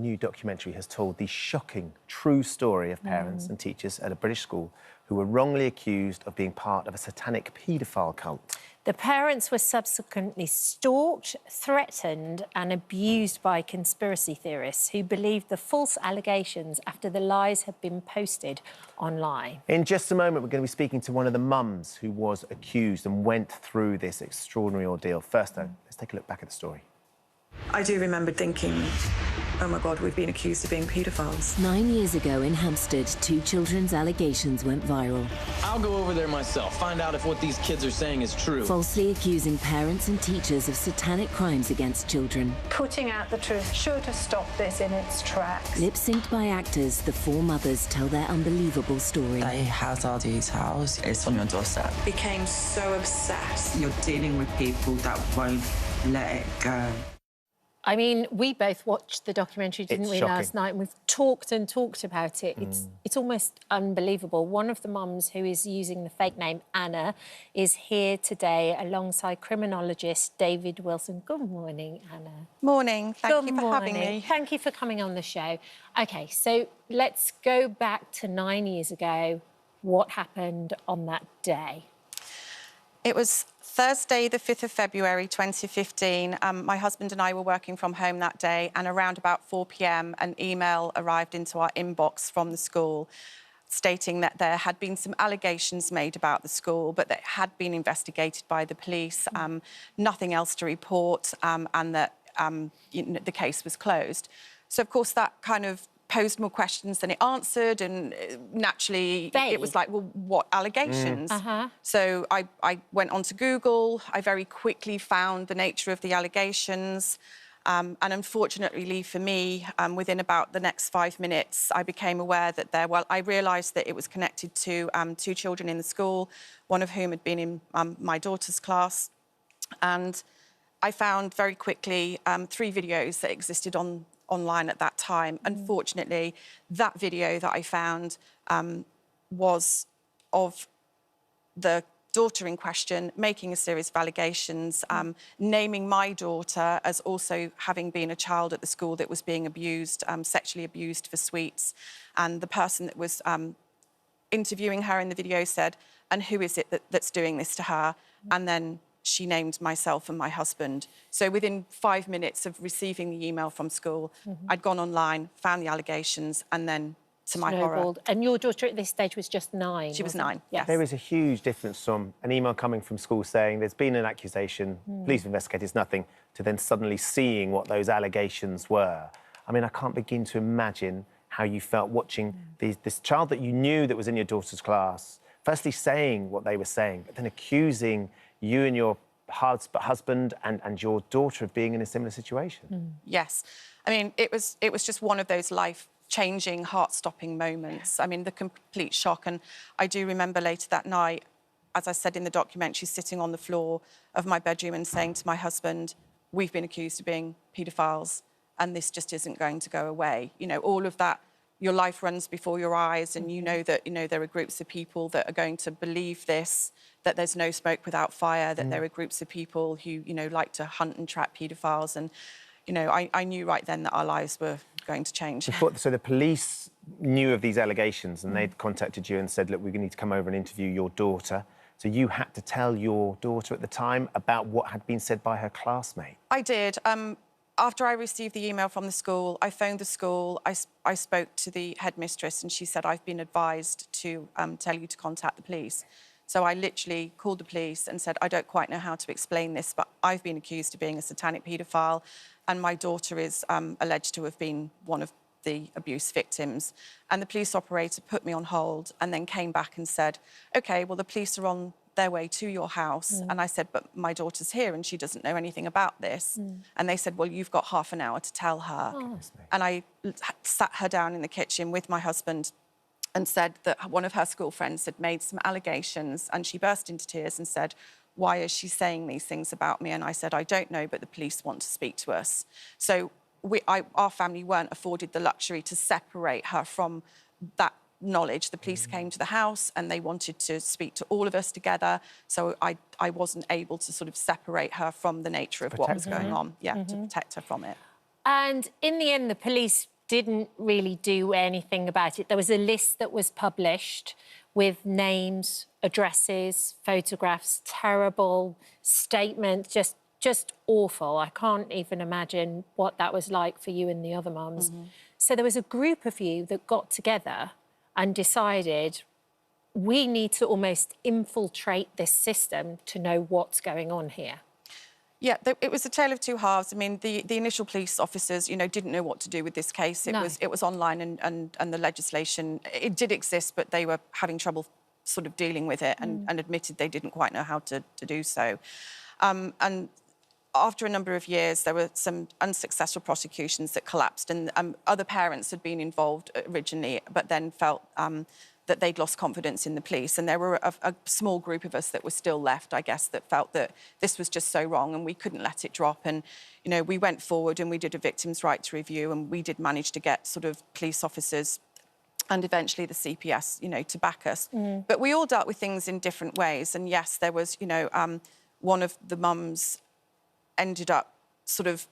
New documentary has told the shocking, true story of parents and teachers at a British school who were wrongly accused of being part of a satanic paedophile cult. The parents were subsequently stalked, threatened and abused by conspiracy theorists who believed the false allegations after the lies had been posted online. In just a moment, we're going to be speaking to one of the mums who was accused and went through this extraordinary ordeal. First, though, let's take a look back at the story. I do remember thinking, oh my God, we've been accused of being paedophiles. 9 years ago in Hampstead, 2 children's allegations went viral. I'll go over there myself, find out if what these kids are saying is true. Falsely accusing parents and teachers of satanic crimes against children. Putting out the truth should have stopped this in its tracks. Lip-synced by actors, the 4 mothers tell their unbelievable story. He has all these house. It's on your doorstep. Became so obsessed. You're dealing with people that won't let it go. I mean, we both watched the documentary, didn't we, last night? And we've talked and talked about it. It's almost unbelievable. One of the mums who is using the fake name Anna is here today alongside criminologist David Wilson. Good morning, Anna. Morning. Thank you for having me. Thank you for coming on the show. OK, so let's go back to 9 years ago. What happened on that day? It was Thursday, the 5th of February, 2015. My husband and I were working from home that day, and around about 4 p.m, an email arrived into our inbox from the school stating that there had been some allegations made about the school, but that had been investigated by the police, nothing else to report, and that the case was closed. So, of course, that kind of posed more questions than it answered, and naturally it was like, well, what allegations? So I went onto Google. I very quickly found the nature of the allegations, and unfortunately for me, within about the next 5 minutes, I became aware that I realised that it was connected to 2 children in the school, one of whom had been in my daughter's class, and I found very quickly 3 videos that existed online at that time. Unfortunately, that video that I found was of the daughter in question making a series of allegations, naming my daughter as also having been a child at the school that was being abused, sexually abused for sweets. And the person that was interviewing her in the video said, "And who is it that's doing this to her?" And then she named myself and my husband. So within 5 minutes of receiving the email from school, I'd gone online, found the allegations, and then, to my horror... And your daughter at this stage was just 9? She was 9, yes. There is a huge difference from an email coming from school saying there's been an accusation, police have investigated, it's nothing, to then suddenly seeing what those allegations were. I mean, I can't begin to imagine how you felt watching this child that you knew that was in your daughter's class, firstly saying what they were saying, but then accusing you and your husband and your daughter of being in a similar situation. Yes. I mean, it was just one of those life-changing, heart-stopping moments. I mean, the complete shock. And I do remember later that night, as I said in the documentary, sitting on the floor of my bedroom and saying to my husband, "We've been accused of being paedophiles, and this just isn't going to go away." You know, all of that, your life runs before your eyes, and you know that, there are groups of people that are going to believe this, that there's no smoke without fire, that there are groups of people who, like to hunt and trap paedophiles. And, I knew right then that our lives were going to change. So the police knew of these allegations and they'd contacted you and said, look, we need to come over and interview your daughter. So you had to tell your daughter at the time about what had been said by her classmate. I did. After I received the email from the school, I phoned the school. I spoke to the headmistress and she said, "I've been advised to tell you to contact the police." So I literally called the police and said, "I don't quite know how to explain this, but I've been accused of being a satanic paedophile and my daughter is alleged to have been one of the abuse victims." And the police operator put me on hold and then came back and said, "OK, well, the police are on their way to your house." And I said, "But my daughter's here and she doesn't know anything about this." And they said, "Well, you've got half an hour to tell her." And I sat her down in the kitchen with my husband and said that one of her school friends had made some allegations, and she burst into tears and said, "Why is she saying these things about me?" And I said, "I don't know, but the police want to speak to us." So our family weren't afforded the luxury to separate her from that knowledge. The police came to the house and they wanted to speak to all of us together. So I wasn't able to sort of separate her from the nature of what was going on. Yeah, to protect her from it. And in the end, the police didn't really do anything about it. There was a list that was published with names, addresses, photographs, terrible statements, just awful. I can't even imagine what that was like for you and the other mums. So there was a group of you that got together and decided we need to almost infiltrate this system to know what's going on here. Yeah, it was a tale of two halves. I mean, the initial police officers, you know, didn't know what to do with this case. It was online and the legislation, it did exist, but they were having trouble sort of dealing with it and admitted they didn't quite know how to do so. And after a number of years, there were some unsuccessful prosecutions that collapsed, and other parents had been involved originally, but then felt that they'd lost confidence in the police. And there were a small group of us that were still left, I guess, that felt that this was just so wrong and we couldn't let it drop. And, you know, we went forward and we did a victims' rights review, and we did manage to get sort of police officers and eventually the CPS, you know, to back us. But we all dealt with things in different ways. And yes, there was, you know, one of the mums ended up sort of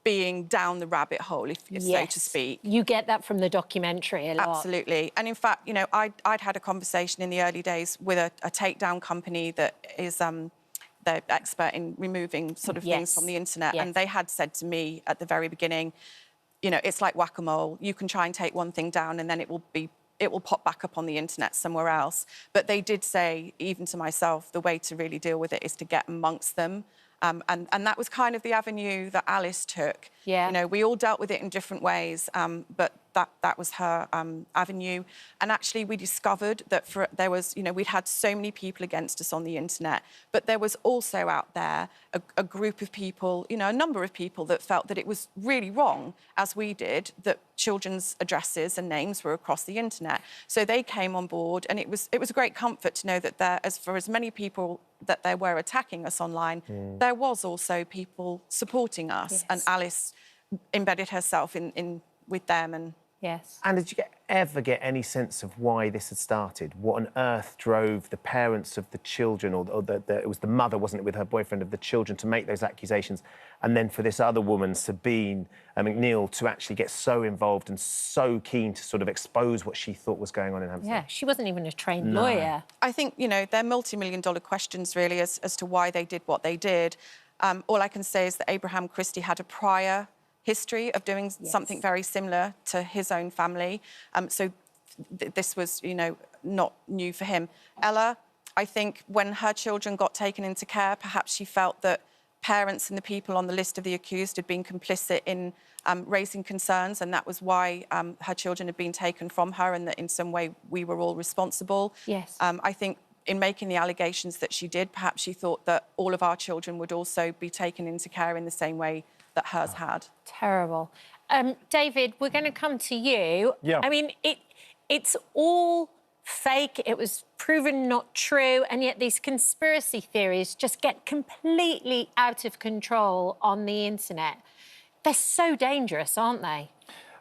being down the rabbit hole, if so to speak. You get that from the documentary a lot. Absolutely. And in fact, you know, I'd had a conversation in the early days with a takedown company that is they're expert in removing sort of things from the internet. And they had said to me at the very beginning, you know, it's like whack-a-mole. You can try and take one thing down and then it will pop back up on the internet somewhere else. But they did say, even to myself, the way to really deal with it is to get amongst them. And that was kind of the avenue that Alice took. Yeah. You know, we all dealt with it in different ways, but that was her avenue. And actually, we discovered that there was, you know, we'd had so many people against us on the internet, but there was also out there a group of people, you know, a number of people that felt that it was really wrong, as we did, that children's addresses and names were across the internet. So they came on board, and it was a great comfort to know that for as many people that there were attacking us online, there was also people supporting us, and Alice embedded herself in with them. And And did you ever get any sense of why this had started? What on earth drove the parents of the children, or it was the mother, wasn't it, with her boyfriend, of the children, to make those accusations, and then for this other woman, Sabine McNeil, to actually get so involved and so keen to sort of expose what she thought was going on in Hampstead? Yeah, she wasn't even a trained lawyer. I think, you know, they're multi-million-dollar questions, really, as to why they did what they did. All I can say is that Abraham Christie had a prior history of doing something very similar to his own family. So this was, you know, not new for him. Ella, I think when her children got taken into care, perhaps she felt that parents and the people on the list of the accused had been complicit in raising concerns, and that was why her children had been taken from her, and that in some way we were all responsible. Yes. I think in making the allegations that she did, perhaps she thought that all of our children would also be taken into care in the same way that hers had. Terrible. David, we're going to come to you. Yeah. I mean, it's all fake. It was proven not true, and yet these conspiracy theories just get completely out of control on the internet. They're so dangerous, aren't they?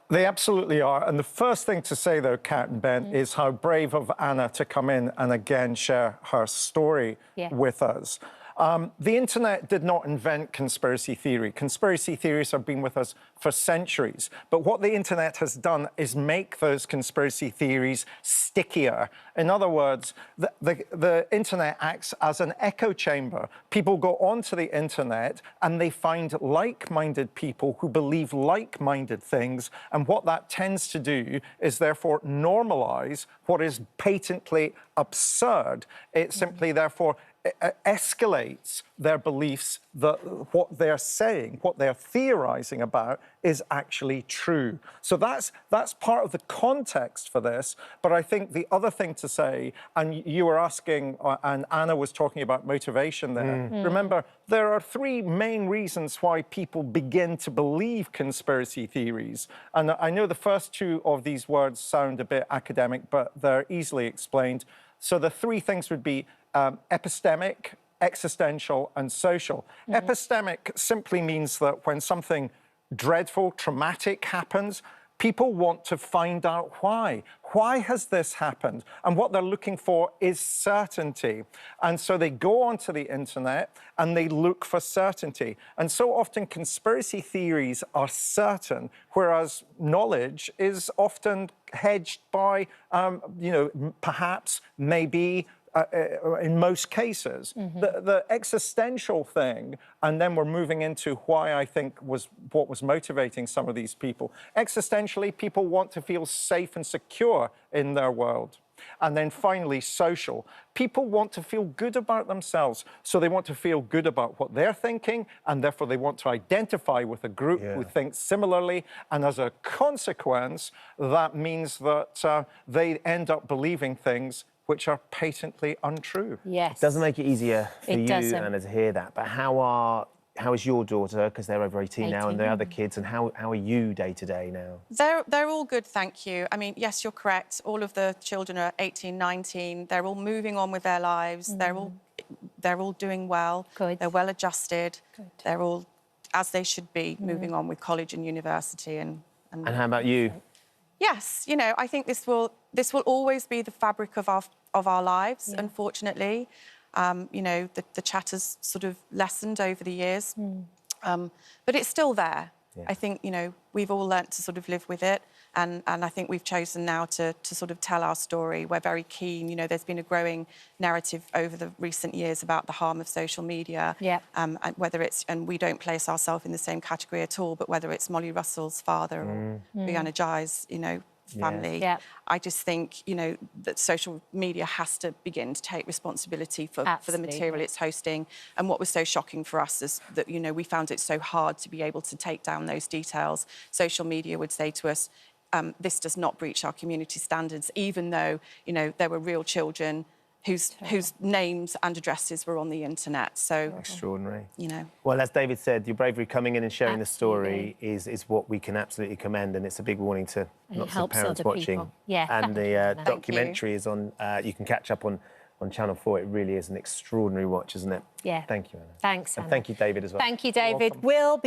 They absolutely are. And the first thing to say, though, Kat and Ben, is how brave of Anna to come in and again share her story with us. The internet did not invent conspiracy theory. Conspiracy theories have been with us for centuries. But what the internet has done is make those conspiracy theories stickier. In other words, the internet acts as an echo chamber. People go onto the internet and they find like-minded people who believe like-minded things. And what that tends to do is therefore normalize what is patently absurd. It simply, therefore, escalates their beliefs that what they're saying, what they're theorizing about, is actually true. So that's part of the context for this. But I think the other thing to say, and you were asking, and Anna was talking about motivation there. Remember, there are three main reasons why people begin to believe conspiracy theories. And I know the first two of these words sound a bit academic, but they're easily explained. So the three things would be epistemic, existential, and social. Epistemic simply means that when something dreadful, traumatic happens, People want to find out why. Why has this happened? And what they're looking for is certainty. And so they go onto the internet and they look for certainty. And so often conspiracy theories are certain, whereas knowledge is often hedged by, perhaps, maybe, in most cases, the existential thing, and then we're moving into why I think was what was motivating some of these people. Existentially, people want to feel safe and secure in their world. And then finally, social. People want to feel good about themselves, so they want to feel good about what they're thinking, and therefore they want to identify with a group who thinks similarly, and as a consequence, that means that they end up believing things which are patently untrue. Yes. It doesn't make it easier for you, Anna, to hear that. But how is your daughter, because they're over 18 now, and the other kids, and how are you day to day now? They're all good, thank you. I mean, yes, you're correct. All of the children are 18, 19. They're all moving on with their lives. They're all doing well. Good. They're well adjusted. Good. They're all, as they should be, moving on with college and university. And how about you? Yes, I think this will always be the fabric of our lives, unfortunately. The chat has sort of lessened over the years, but it's still there. Yeah. I think, we've all learnt to sort of live with it, and I think we've chosen now to sort of tell our story. We're very keen, there's been a growing narrative over the recent years about the harm of social media, and whether it's, and we don't place ourselves in the same category at all, but whether it's Molly Russell's father or Brianna Jai's, family. Yeah. I just think, that social media has to begin to take responsibility for the material it's hosting. And what was so shocking for us is that, we found it so hard to be able to take down those details. Social media would say to us, this does not breach our community standards, even though, there were real children whose names and addresses were on the internet. So extraordinary. Well, as David said, your bravery coming in and sharing the story is what we can absolutely commend, and it's a big warning to lots of parents watching. Yeah. And the documentary is on. You can catch up on Channel 4. It really is an extraordinary watch, isn't it? Yeah. Thank you, Anna. Thanks, Anna. And thank you, David, as well. Thank you, David. We'll be